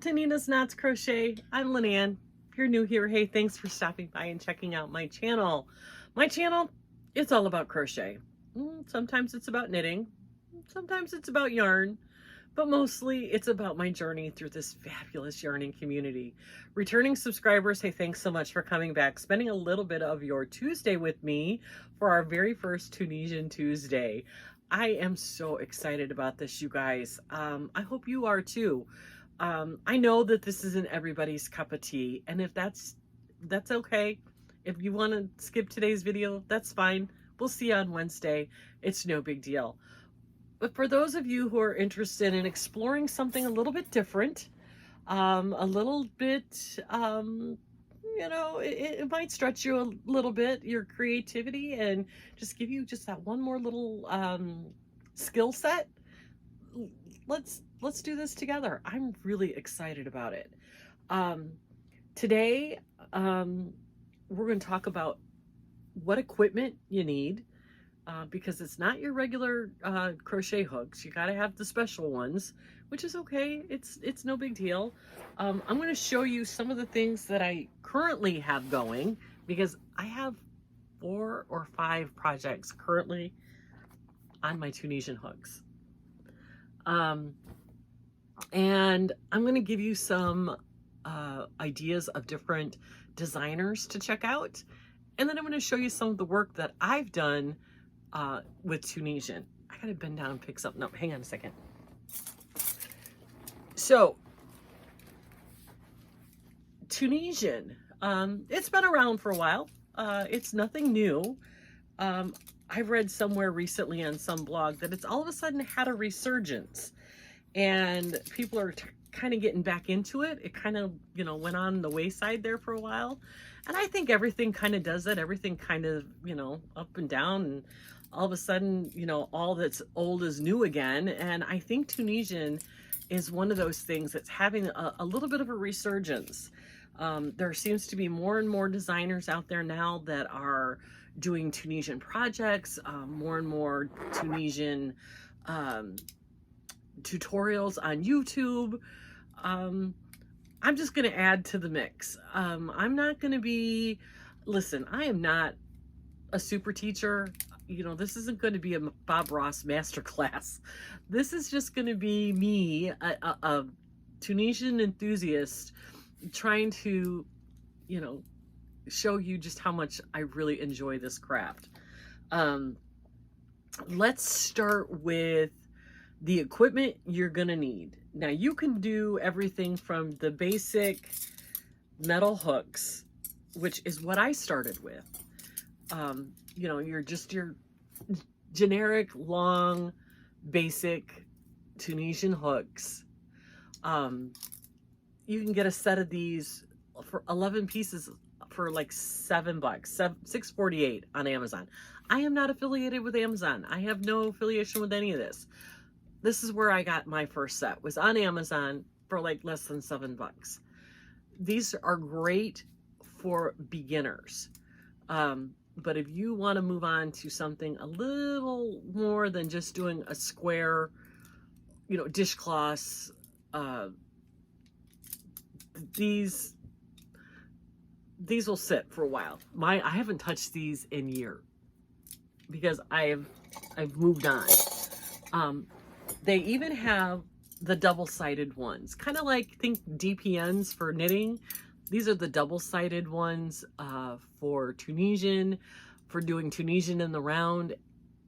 to Nina's Knots Crochet. I'm Lynanne. If you're new here, hey, thanks for stopping by and checking out my channel. My channel, it's all about crochet. Sometimes it's about knitting. Sometimes it's about yarn. But mostly it's about my journey through this fabulous yarning community. Returning subscribers, hey, thanks so much for coming back, spending a little bit of your Tuesday with me for our very first Tunisian Tuesday. I am so excited about this, you guys. I hope you are too. I know that this isn't everybody's cup of tea, and if that's okay. If you want to skip today's video, that's fine. We'll see you on Wednesday. It's no big deal. But for those of you who are interested in exploring something a little bit different, a little bit, it might stretch you a little bit, your creativity, and just give you just that one more little skill set. Let's do this together. I'm really excited about it. Today, we're going to talk about what equipment you need. Because it's not your regular crochet hooks. You got to have the special ones, which is okay. It's no big deal. I'm going to show you some of the things that I currently have going, because I have 4 or 5 projects currently on my Tunisian hooks. And I'm going to give you some ideas of different designers to check out. And then I'm going to show you some of the work that I've done with Tunisian. I gotta bend down and pick something up. Hang on a second. So, Tunisian, it's been around for a while. It's nothing new. I read somewhere recently on some blog that it's all of a sudden had a resurgence, and people are kind of getting back into it. It kind of, went on the wayside there for a while. And I think everything kind of does that. Everything kind of, up and down, and all of a sudden, all that's old is new again. And I think Tunisian is one of those things that's having a little bit of a resurgence. There seems to be more and more designers out there now that are doing Tunisian projects, more and more Tunisian tutorials on YouTube. I'm just going to add to the mix. I'm not going to be, listen, I am not a super teacher. This isn't going to be a Bob Ross masterclass. This is just going to be me, a Tunisian enthusiast, trying to, show you just how much I really enjoy this craft. Let's start with the equipment you're going to need. Now, you can do everything from the basic metal hooks, which is what I started with. You're just your generic, long, basic Tunisian hooks. You can get a set of these for 11 pieces for like $7, $6.48 on Amazon. I am not affiliated with Amazon. I have no affiliation with any of this. This is where I got my first set, was on Amazon for like less than $7. These are great for beginners. But if you want to move on to something a little more than just doing a square, dishcloths, these will sit for a while. I haven't touched these in years because I've moved on. They even have the double-sided ones, kind of like, think DPNs for knitting. These are the double-sided ones for Tunisian, for doing Tunisian in the round,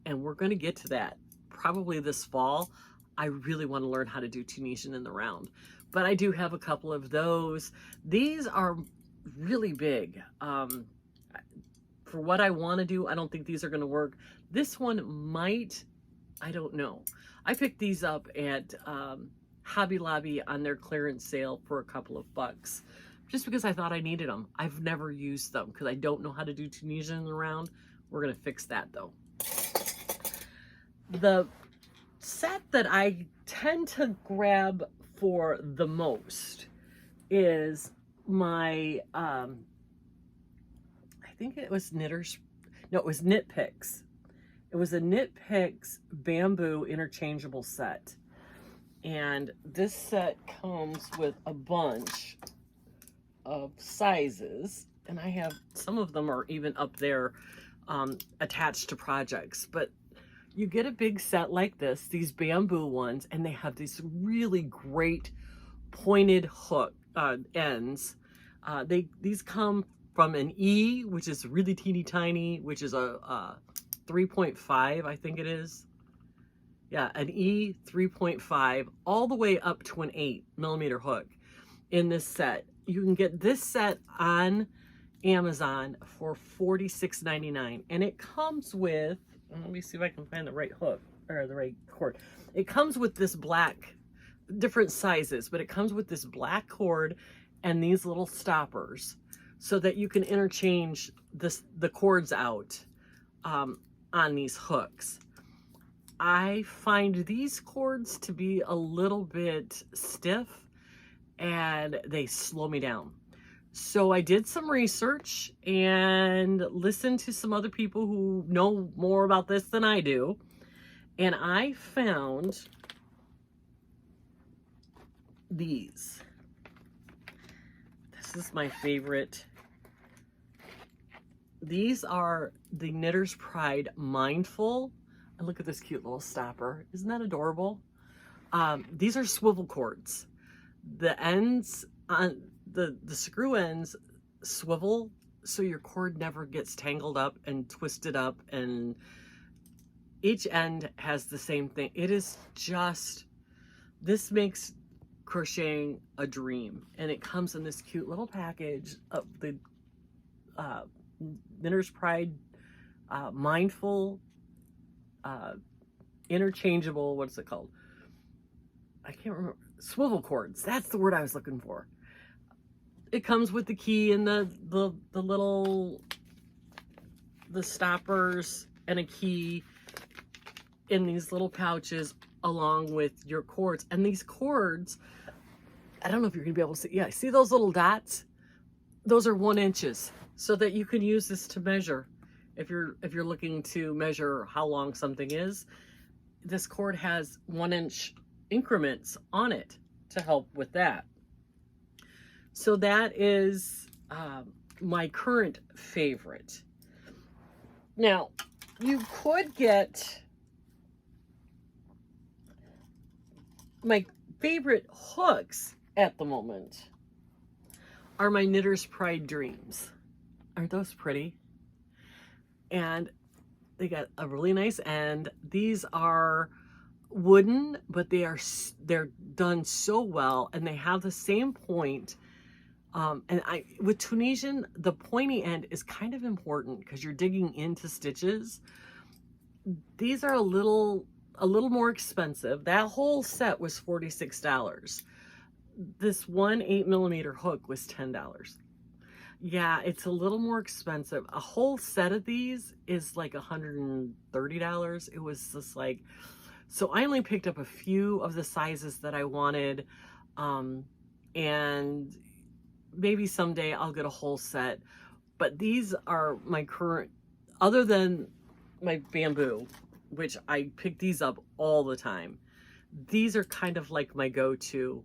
and we're going to get to that probably this fall. I really want to learn how to do Tunisian in the round, but I do have a couple of those. These are really big. For what I want to do, I don't think these are going to work. This one might, I don't know. I picked these up at Hobby Lobby on their clearance sale for a couple of bucks, just because I thought I needed them. I've never used them because I don't know how to do Tunisian in the round. We're going to fix that though. The set that I tend to grab for the most is my, I think it was it was Knit Picks. It was a Knit Picks bamboo interchangeable set. And this set comes with a bunch of sizes, and I have some of them are even up there attached to projects. But you get a big set like this, these bamboo ones, and they have these really great pointed hook ends. These come from an E, which is really teeny tiny, which is a 3.5, I think it is. Yeah, an E 3.5, all the way up to an 8mm hook in this set. You can get this set on Amazon for $46.99, and it comes with, let me see if I can find the right hook or the right cord. It comes with this black, different sizes, but it comes with this black cord and these little stoppers so that you can interchange the cords out on these hooks. I find these cords to be a little bit stiff and they slow me down. So I did some research and listened to some other people who know more about this than I do. And I found these. This is my favorite. These are the Knitter's Pride Mindful. And look at this cute little stopper. Isn't that adorable? These are swivel cords. The ends on the screw ends swivel so your cord never gets tangled up and twisted up, and each end has the same thing. It is just, this makes crocheting a dream. And it comes in this cute little package of the Knitter's Pride Mindful interchangeable, what's it called? I can't remember. Swivel cords. That's the word I was looking for. It comes with the key and the little, the stoppers and a key in these little pouches along with your cords. And these cords, I don't know if you're gonna be able to see. Yeah, see those little dots? Those are 1 inches, so that you can use this to measure. If you're looking to measure how long something is, this cord has 1 inch increments on it to help with that. So that is my current favorite. Now, you could get my favorite hooks at the moment are my Knitter's Pride Dreams. Aren't those pretty? And they got a really nice end. These are wooden, but they're done so well, and they have the same point. And with Tunisian, the pointy end is kind of important because you're digging into stitches. These are a little more expensive. That whole set was $46. This one 8mm hook was $10. Yeah, it's a little more expensive. A whole set of these is like $130. It was just like, so I only picked up a few of the sizes that I wanted. And maybe someday I'll get a whole set. But these are my current, other than my bamboo, which I pick these up all the time. These are kind of like my go-to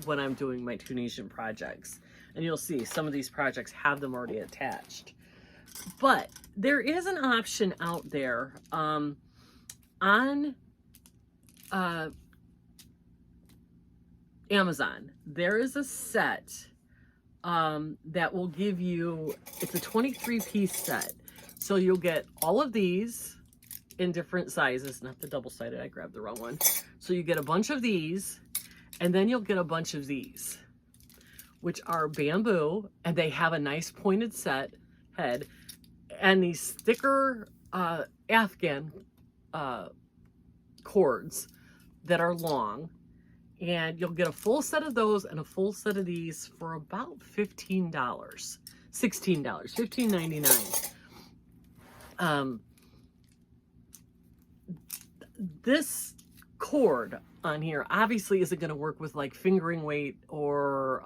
when I'm doing my Tunisian projects. And you'll see some of these projects have them already attached. But there is an option out there on Amazon. There is a set that will give you, it's a 23-piece set. So you'll get all of these in different sizes, not the double-sided, I grabbed the wrong one. So you get a bunch of these, and then you'll get a bunch of these, which are bamboo, and they have a nice pointed head, and these thicker Afghan cords that are long. And you'll get a full set of those and a full set of these for about $15, $16, $15.99. This cord on here obviously isn't going to work with like fingering weight or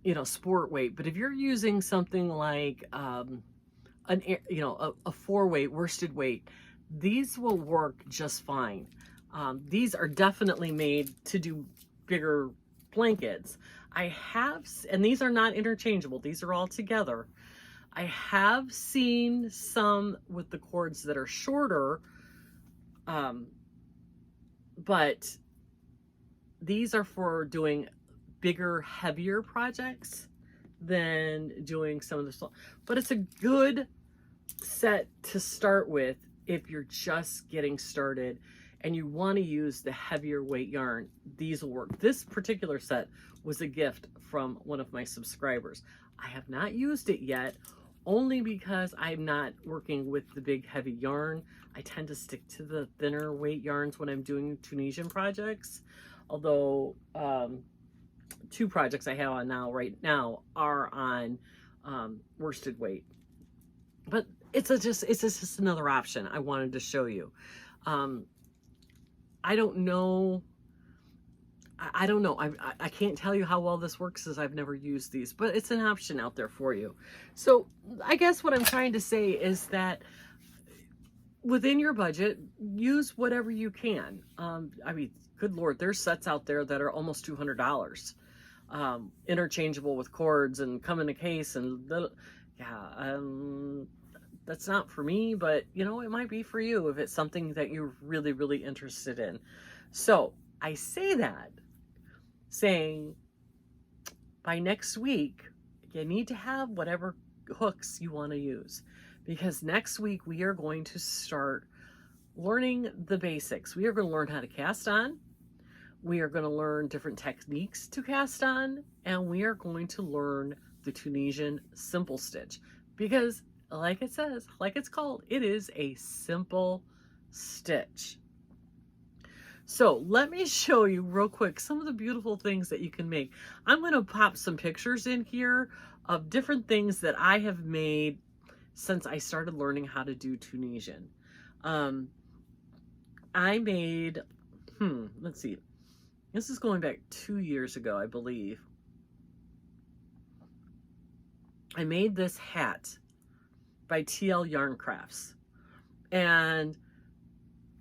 you know, sport weight. But if you're using something like a 4-weight worsted weight, these will work just fine. These are definitely made to do bigger blankets. I have, and these are not interchangeable. These are all together. I have seen some with the cords that are shorter, but these are for doing bigger, heavier projects than doing some of the, but it's a good set to start with if you're just getting started and you want to use the heavier weight yarn. These will work. This particular set was a gift from one of my subscribers. I have not used it yet, only because I'm not working with the big heavy yarn. I tend to stick to the thinner weight yarns when I'm doing Tunisian projects. Although 2 projects I have on right now are on worsted weight. But it's just another option I wanted to show you. I don't know. I don't know. I can't tell you how well this works as I've never used these, but it's an option out there for you. So I guess what I'm trying to say is that within your budget, use whatever you can. I mean, good Lord, there's sets out there that are almost $200, interchangeable with cords and come in a case, and that's not for me, but you know, it might be for you if it's something that you're really, really interested in. So I say that saying by next week, you need to have whatever hooks you want to use, because next week we are going to start learning the basics. We are going to learn how to cast on. We are going to learn different techniques to cast on, and we are going to learn the Tunisian simple stitch, because like it says, like it's called, it is a simple stitch. So let me show you real quick some of the beautiful things that you can make. I'm going to pop some pictures in here of different things that I have made since I started learning how to do Tunisian. I made, let's see, this is going back 2 years ago, I believe. I made this hat by TL Yarn Crafts. And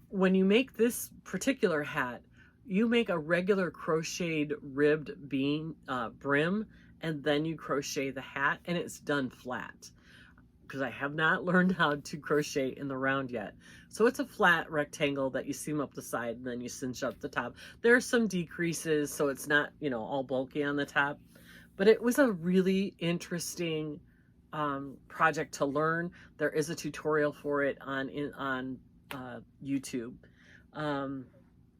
when you make this particular hat, you make a regular crocheted ribbed brim, and then you crochet the hat, and it's done flat, because I have not learned how to crochet in the round yet. So it's a flat rectangle that you seam up the side and then you cinch up the top. There are some decreases, so it's not, you know, all bulky on the top, but it was a really interesting project to learn. There is a tutorial for it on YouTube.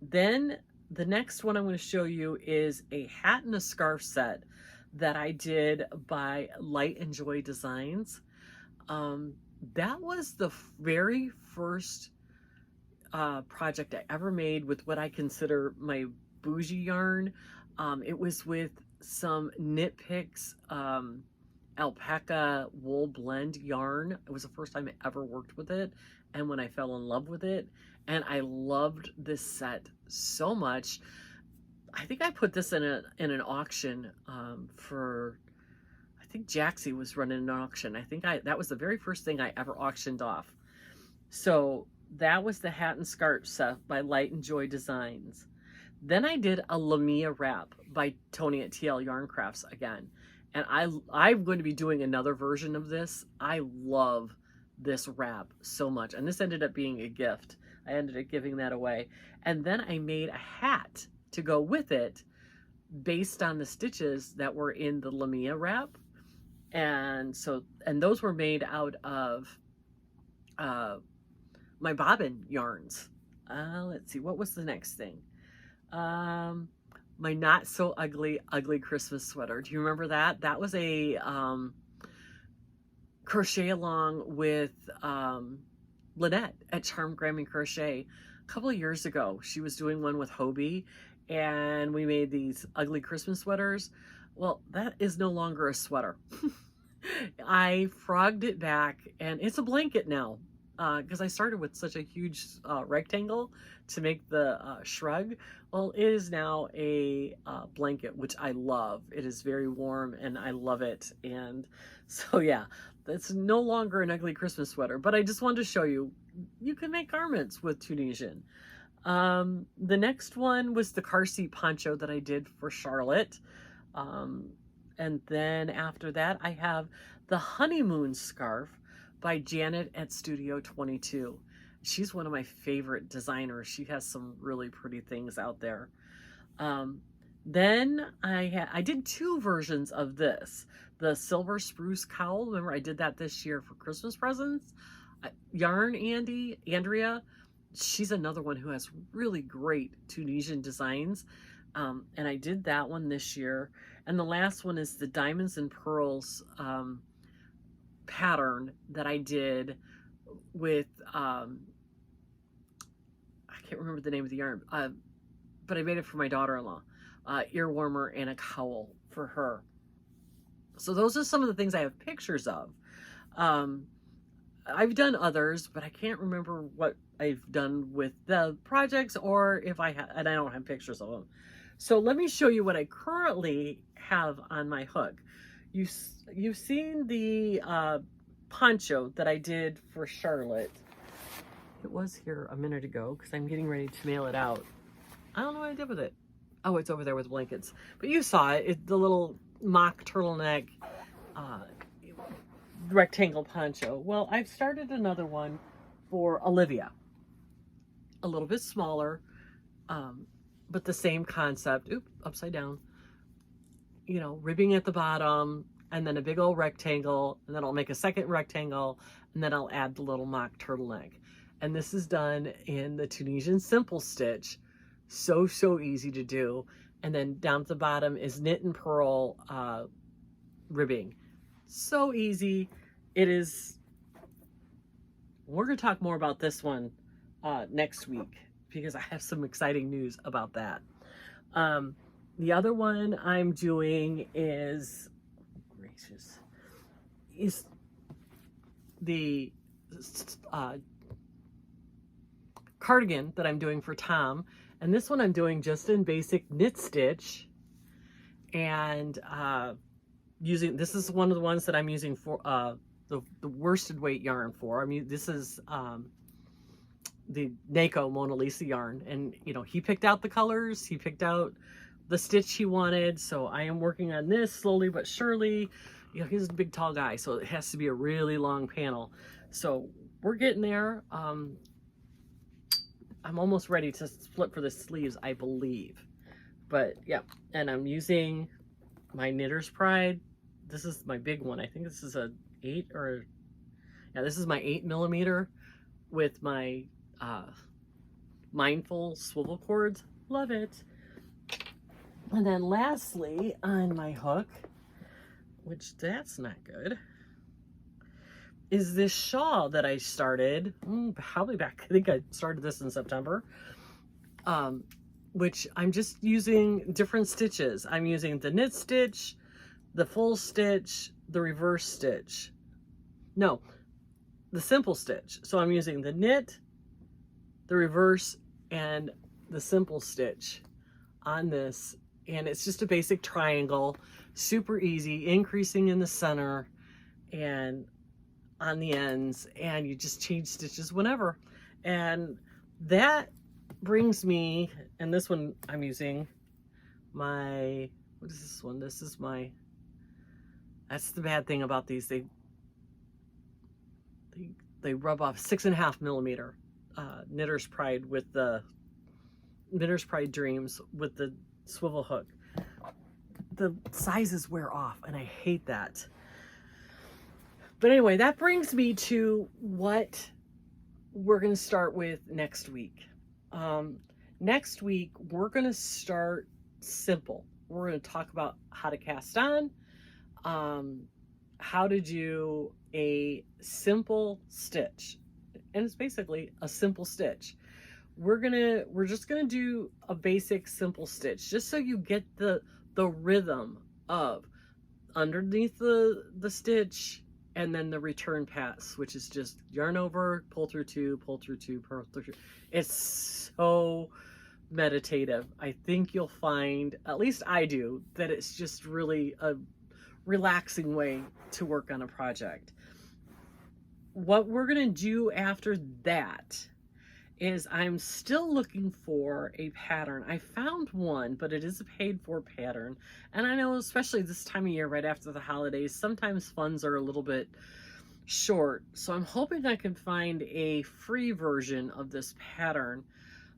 Then the next one I'm going to show you is a hat and a scarf set that I did by Light and Joy Designs. That was the very first project I ever made with what I consider my bougie yarn. It was with some Knit Picks alpaca wool blend yarn. It was the first time I ever worked with it, and when I fell in love with it, and I loved this set so much. I think I put this in an auction for, I think Jaxie was running an auction. I think that was the very first thing I ever auctioned off. So that was the hat and scarf set by Light and Joy Designs. Then I did a Lamia wrap by Tony at TL Yarn Crafts again. And I'm going to be doing another version of this. I love this wrap so much. And this ended up being a gift. I ended up giving that away. And then I made a hat to go with it based on the stitches that were in the Lamia wrap. And those were made out of my bobbin yarns. Let's see, what was the next thing? My Not So Ugly Christmas sweater. Do you remember that? That was a crochet along with Lynette at Charm Grammy Crochet a couple of years ago. She was doing one with Hobie, and we made these ugly Christmas sweaters. Well, that is no longer a sweater. I frogged it back, and it's a blanket now, because I started with such a huge rectangle to make the shrug. Well, it is now a blanket, which I love. It is very warm, and I love it. And so, yeah, it's no longer an ugly Christmas sweater, but I just wanted to show you, you can make garments with Tunisian. The next one was the car seat poncho that I did for Charlotte. And then after that, I have the honeymoon scarf by Janet at Studio 22. She's one of my favorite designers. She has some really pretty things out there. Then I did two versions of this. The silver spruce cowl. Remember, I did that this year for Christmas presents. Yarn Andrea, she's another one who has really great Tunisian designs. And I did that one this year. And the last one is the Diamonds and Pearls pattern that I did with, I can't remember the name of the yarn, but I made it for my daughter-in-law. Ear warmer and a cowl for her. So those are some of the things I have pictures of. I've done others, but I can't remember what I've done with the projects, or if I have, and I don't have pictures of them. So let me show you what I currently have on my hook. You've seen the poncho that I did for Charlotte. It was here a minute ago because I'm getting ready to mail it out. I don't know what I did with it. Oh, it's over there with blankets. But you saw it, the little mock turtleneck rectangle poncho. Well, I've started another one for Olivia. A little bit smaller, but the same concept. Oop, upside down. You know, ribbing at the bottom, and then a big old rectangle, and then I'll make a second rectangle, and then I'll add the little mock turtleneck. And this is done in the Tunisian simple stitch. So easy to do. And then down at the bottom is knit and purl ribbing. So easy. It is. We're going to talk more about this one next week because I have some exciting news about that. The other one I'm doing is the cardigan that I'm doing for Tom. And this one I'm doing just in basic knit stitch, and this is one of the ones that I'm using for the worsted weight yarn for. I mean, this is the NACO Mona Lisa yarn, and you know, he picked out the colors, he picked out the stitch he wanted, so I am working on this slowly but surely. You know, he's a big tall guy, so it has to be a really long panel. So we're getting there. I'm almost ready to split for the sleeves, I believe. But yeah, and I'm using my Knitter's Pride. This is my big one. I think this is a 8 or, yeah, this is my 8mm with my Mindful Swivel Cords. Love it. And then lastly, on my hook, which that's not good, is this shawl that I started probably back, I think I started this in September, which I'm just using different stitches. I'm using the knit stitch, the full stitch, the reverse stitch. No, the simple stitch. So I'm using the knit, the reverse, and the simple stitch on this. And it's just a basic triangle, super easy, increasing in the center and on the ends, and you just change stitches whenever. And that brings me, and this one I'm using my, what is this one? This is my, that's the bad thing about these. They rub off 6.5mm Knitter's Pride with the Knitter's Pride Dreams with the swivel hook. The sizes wear off, and I hate that. But anyway, that brings me to what we're going to start with next week. Next week, we're going to start simple. We're going to talk about how to cast on, how to do a simple stitch. And it's basically a simple stitch. We're just going to do a basic simple stitch, just so you get the rhythm of underneath the stitch, and then the return pass, which is just yarn over, pull through two, pull through two, pull through two. It's so meditative. I think you'll find, at least I do, that it's just really a relaxing way to work on a project. What we're gonna do after that is I'm still looking for a pattern. I found one, but it is a paid for pattern. And I know, especially this time of year, right after the holidays, sometimes funds are a little bit short. So I'm hoping I can find a free version of this pattern.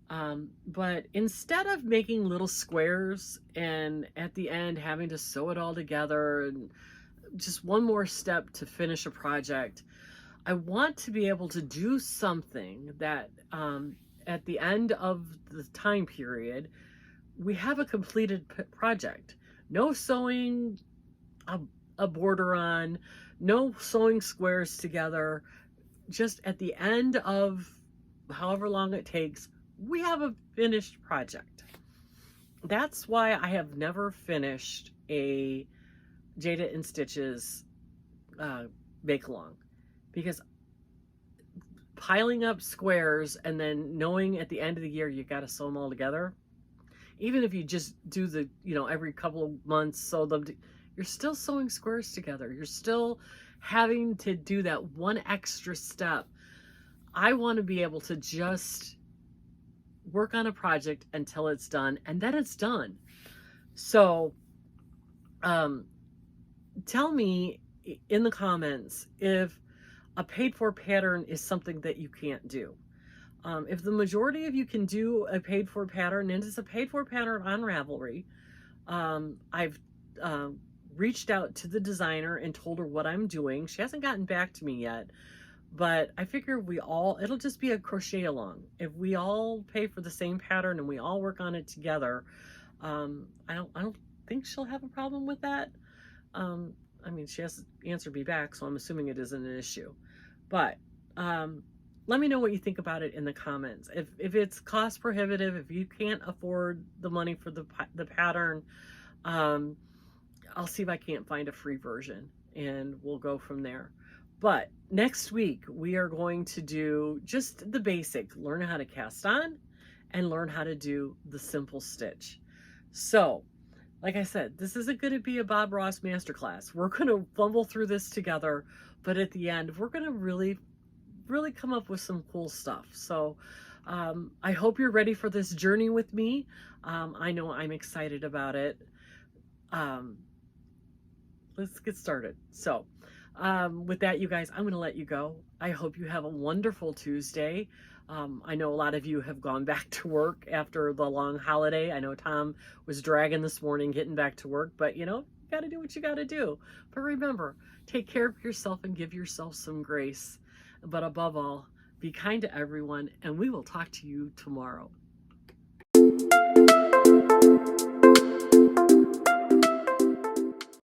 But instead of making little squares and at the end having to sew it all together and just one more step to finish a project, I want to be able to do something that at the end of the time period, we have a completed project. No sewing a border on, no sewing squares together. Just at the end of however long it takes, we have a finished project. That's why I have never finished a Jada and Stitches make along, because piling up squares and then knowing at the end of the year you got to sew them all together, even if you just do the, you know, every couple of months sew them, you're still sewing squares together. You're still having to do that one extra step. I want to be able to just work on a project until it's done, and then it's done. So tell me in the comments if a paid for pattern is something that you can't do. If the majority of you can do a paid for pattern, and it's a paid for pattern on Ravelry, I've reached out to the designer and told her what I'm doing. She hasn't gotten back to me yet, but I figure it'll just be a crochet along. If we all pay for the same pattern and we all work on it together, I don't think she'll have a problem with that. I mean, she hasn't answered me back, so I'm assuming it isn't an issue. But let me know what you think about it in the comments. If it's cost prohibitive, if you can't afford the money for the pattern, I'll see if I can't find a free version, and we'll go from there. But next week, we are going to do just the basic, learn how to cast on and learn how to do the simple stitch. So, like I said, this isn't going to be a Bob Ross masterclass. We're going to fumble through this together, but at the end, we're going to really come up with some cool stuff. So I hope you're ready for this journey with me. I know I'm excited about it. Let's get started. So with that, you guys, I'm going to let you go. I hope you have a wonderful Tuesday. I know a lot of you have gone back to work after the long holiday. I know Tom was dragging this morning getting back to work, but you know, you got to do what you got to do. But remember, take care of yourself and give yourself some grace. But above all, be kind to everyone, and we will talk to you tomorrow.